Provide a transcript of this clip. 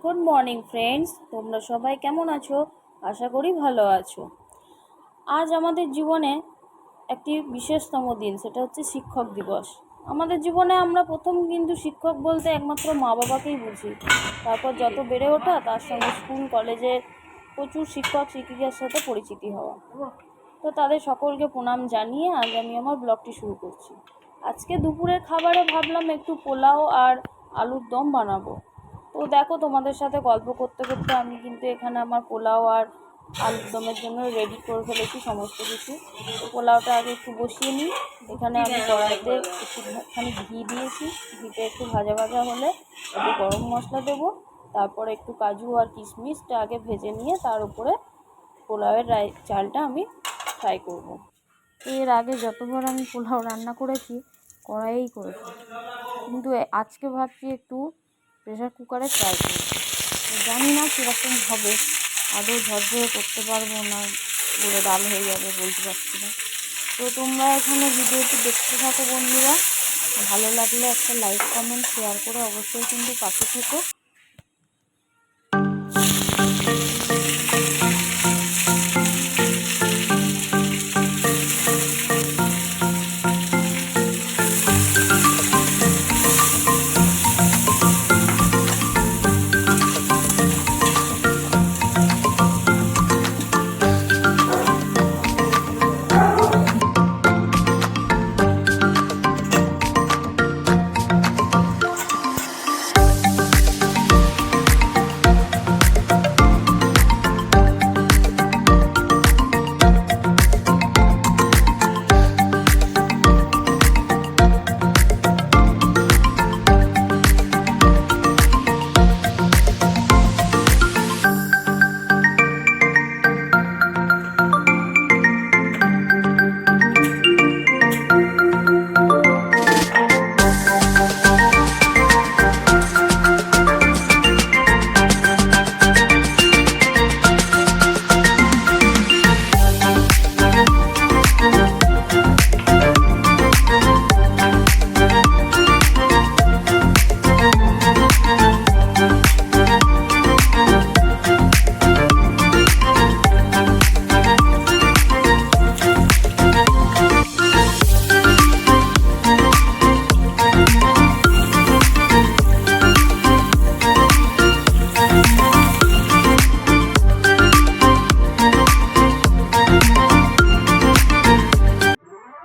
Good morning friends, তোমরা সবাই কেমন আছো? আশা করি ভালো আছো। আজ আমাদের জীবনে একটি বিশেষতম দিন, সেটা হচ্ছে শিক্ষক দিবস। আমাদের জীবনে আমরা প্রথম কিন্তু শিক্ষক বলতে একমাত্র মা বাবাকেই বুঝি। তারপর যত বেড়ে ওঠা, তার সঙ্গে স্কুল কলেজে প্রচুর শিক্ষক শিক্ষিকার সাথে পরিচিতি হওয়া। তো তাদের সকলকে প্রণাম জানিয়ে আজ আমি আমার ব্লগটি শুরু করছি। আজকে দুপুরের খাবারে ভাবলাম একটু পোলাও আর আলুর দম বানাবো। তো দেখো, তোমাদের সাথে গল্প করতে করতে আমি কিন্তু এখানে আমার পোলাও আর আলুর দমের জন্য রেডি করে ফেলেছি সমস্ত কিছু। তো পোলাওটা আগে একটু বসিয়ে নিই। এখানে আমি কড়াইতে একটুখানি ঘি দিয়েছি। ঘিতে একটু ভাজা ভাজা হলে একটু গরম মশলা দেবো। তারপরে একটু কাজু আর কিশমিশটা আগে ভেজে নিয়ে তার উপরে পোলাওয়ের চালটা আমি ফ্রাই করব। এর আগে যতবার আমি পোলাও রান্না করেছি কড়াইয়েই করেছি, কিন্তু আজকে ভাবছি একটু প্রেশার কুকারে ট্রাই করব। জানি না কীরকম হবে, আদৌ ঝরঝরে করতে পারবো না পুরো ডাল হয়ে যাবে বলতে পারছি না। তো তোমরা এখানে ভিডিওটি দেখতে থাকো বন্ধুরা। ভালো লাগলে একটা লাইক কমেন্ট শেয়ার করে অবশ্যই কিন্তু পাশে থেকো।